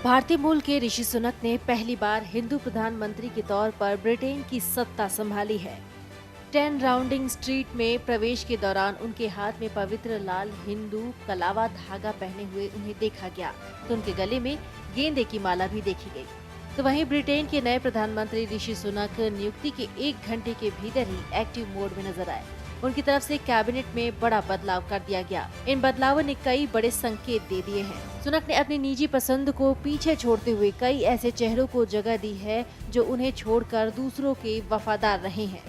भारतीय मूल के ऋषि सुनक ने पहली बार हिंदू प्रधानमंत्री के तौर पर ब्रिटेन की सत्ता संभाली है। 10 राउंडिंग स्ट्रीट में प्रवेश के दौरान उनके हाथ में पवित्र लाल हिंदू कलावा धागा पहने हुए उन्हें देखा गया, तो उनके गले में गेंदे की माला भी देखी गई। तो वहीं ब्रिटेन के नए प्रधानमंत्री ऋषि सुनक नियुक्ति के 1 घंटे के भीतर ही एक्टिव मोड में नजर आए। उनकी तरफ से कैबिनेट में बड़ा बदलाव कर दिया गया। इन बदलावों ने कई बड़े संकेत दे दिए हैं। सुनक ने अपनी निजी पसंद को पीछे छोड़ते हुए कई ऐसे चेहरों को जगह दी है जो उन्हें छोड़कर दूसरों के वफादार रहे हैं।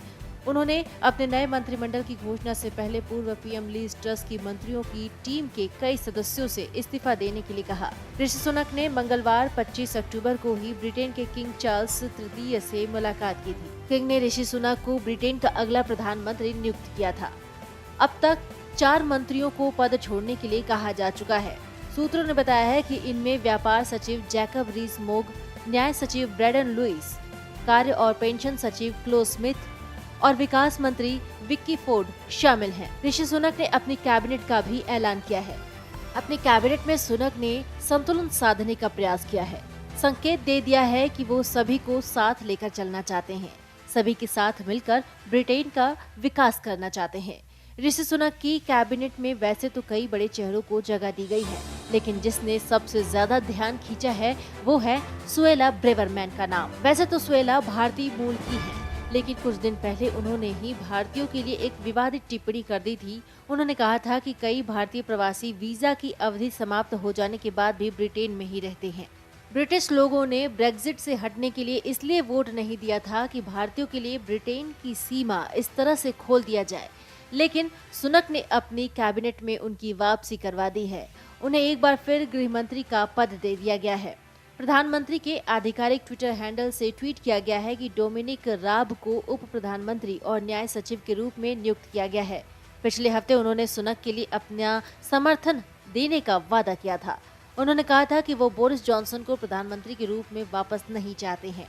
उन्होंने अपने नए मंत्रिमंडल की घोषणा से पहले पूर्व पीएम लीज ट्रस की मंत्रियों की टीम के कई सदस्यों से इस्तीफा देने के लिए कहा। ऋषि सुनक ने मंगलवार 25 अक्टूबर को ही ब्रिटेन के किंग चार्ल्स तृतीय से मुलाकात की थी। किंग ने ऋषि सुनक को ब्रिटेन का अगला प्रधानमंत्री नियुक्त किया था। अब तक 4 मंत्रियों को पद छोड़ने के लिए कहा जा चुका है। सूत्रों ने बताया है कि इनमें व्यापार सचिव जैकब रीस-मोग, न्याय सचिव ब्रेंडन लुइस, कार्य और पेंशन सचिव क्लो स्मिथ और विकास मंत्री विक्की फोर्ड शामिल हैं। ऋषि सुनक ने अपनी कैबिनेट का भी ऐलान किया है। अपनी कैबिनेट में सुनक ने संतुलन साधने का प्रयास किया है। संकेत दे दिया है कि वो सभी को साथ लेकर चलना चाहते हैं, सभी के साथ मिलकर ब्रिटेन का विकास करना चाहते हैं। ऋषि सुनक की कैबिनेट में वैसे तो कई बड़े चेहरों को जगह दी गई है, लेकिन जिसने सबसे ज्यादा ध्यान खींचा है वो है सुएला ब्रेवरमैन का नाम। वैसे तो सुएला भारतीय मूल की है, लेकिन कुछ दिन पहले उन्होंने ही भारतीयों के लिए एक विवादित टिप्पणी कर दी थी। उन्होंने कहा था कि कई भारतीय प्रवासी वीजा की अवधि समाप्त हो जाने के बाद भी ब्रिटेन में ही रहते हैं। ब्रिटिश लोगों ने ब्रेक्जिट से हटने के लिए इसलिए वोट नहीं दिया था कि भारतीयों के लिए ब्रिटेन की सीमा इस तरह से खोल दिया जाए, लेकिन सुनक ने अपनी कैबिनेट में उनकी वापसी करवा दी है। उन्हें एक बार फिर गृह मंत्री का पद दे दिया गया है। प्रधानमंत्री के आधिकारिक ट्विटर हैंडल से ट्वीट किया गया है कि डोमिनिक राब को उप प्रधानमंत्री और न्याय सचिव के रूप में नियुक्त किया गया है। पिछले हफ्ते उन्होंने सुनक के लिए अपना समर्थन देने का वादा किया था। उन्होंने कहा था कि वो बोरिस जॉनसन को प्रधानमंत्री के रूप में वापस नहीं चाहते हैं।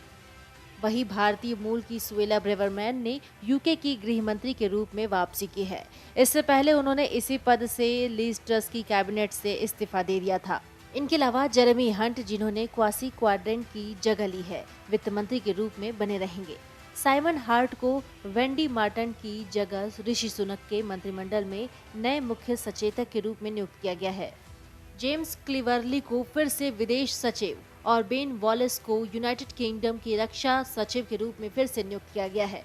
वही भारतीय मूल की सुएला ब्रेवरमैन ने यूके की गृह मंत्री के रूप में वापसी की है। इससे पहले उन्होंने इसी पद से लीज ट्रस की कैबिनेट से इस्तीफा दे दिया था। इनके अलावा जेरेमी हंट, जिन्होंने क्वासी क्वाड्रेंट की जगह ली है, वित्त मंत्री के रूप में बने रहेंगे। साइमन हार्ट को वेंडी मार्टन की जगह ऋषि सुनक के मंत्रिमंडल में नए मुख्य सचेतक के रूप में नियुक्त किया गया है। जेम्स क्लीवरली को फिर से विदेश सचिव और बेन वॉलेस को यूनाइटेड किंगडम के रक्षा सचिव के रूप में फिर से नियुक्त किया गया है।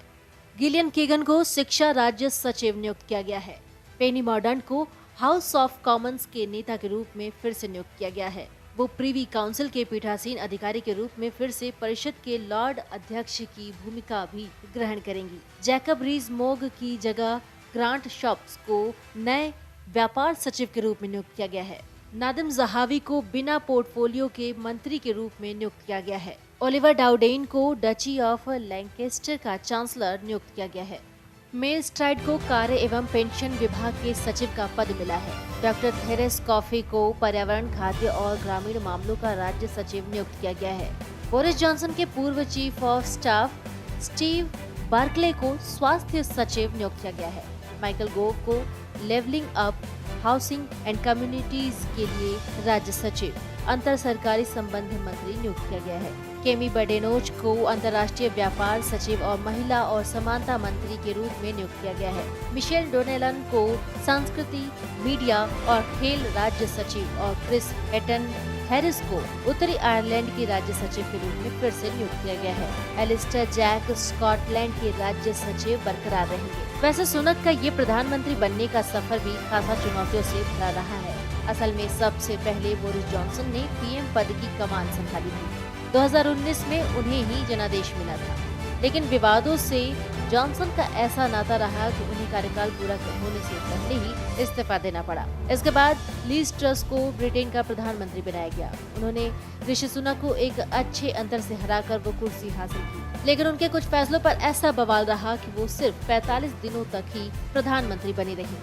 गिलियन कीगन को शिक्षा राज्य सचिव नियुक्त किया गया है। पेनी मॉर्डंट को हाउस ऑफ कॉमन्स के नेता के रूप में फिर से नियुक्त किया गया है। वो प्रीवी काउंसिल के पीठासीन अधिकारी के रूप में फिर से परिषद के लॉर्ड अध्यक्ष की भूमिका भी ग्रहण करेंगी। जैकब रीस-मोग की जगह ग्रांट शॉप्स को नए व्यापार सचिव के रूप में नियुक्त किया गया है। नादिम ज़हावी को बिना पोर्टफोलियो के मंत्री के रूप में नियुक्त किया गया है। ओलिवर डाउडेन को डची ऑफ लैंकेस्टर का चांसलर नियुक्त किया गया है। मेल स्ट्राइड को कार्य एवं पेंशन विभाग के सचिव का पद मिला है। डॉक्टर थेरेस कॉफी को पर्यावरण, खाद्य और ग्रामीण मामलों का राज्य सचिव नियुक्त किया गया है। बोरिस जॉनसन के पूर्व chief of staff Steve Barclay को स्वास्थ्य सचिव नियुक्त किया गया है। माइकल गोव को levelling up, housing and communities के लिए राज्य सचिव, अंतर सरकारी संबंध मंत्री नियुक्त किया गया है। केमी बडेनोच को अंतर्राष्ट्रीय व्यापार सचिव और महिला और समानता मंत्री के रूप में नियुक्त किया गया है। मिशेल डोनेलन को संस्कृति, मीडिया और खेल राज्य सचिव और क्रिस हेटन हैरिस को उत्तरी आयरलैंड के राज्य सचिव के रूप में फिर से नियुक्त किया गया है। एलिस्टर जैक स्कॉटलैंड के राज्य सचिव बरकरार रहेंगे। वैसे सुनक का ये प्रधानमंत्री बनने का सफर भी खासा चुनौतियों से भरा रहा है। असल में सबसे पहले बोरिस जॉनसन ने पीएम पद की कमान संभाली थी। 2019 में उन्हें ही जनादेश मिला था, लेकिन विवादों से जॉनसन का ऐसा नाता रहा कि उन्हें कार्यकाल पूरा होने से पहले ही इस्तीफा देना पड़ा। इसके बाद लीज ट्रस को ब्रिटेन का प्रधानमंत्री बनाया गया। उन्होंने ऋषि सुनक को एक अच्छे अंतर से हराकर वो कुर्सी हासिल की, लेकिन उनके कुछ फैसलों पर ऐसा बवाल रहा कि वो सिर्फ 45 दिनों तक ही प्रधानमंत्री बनी रही।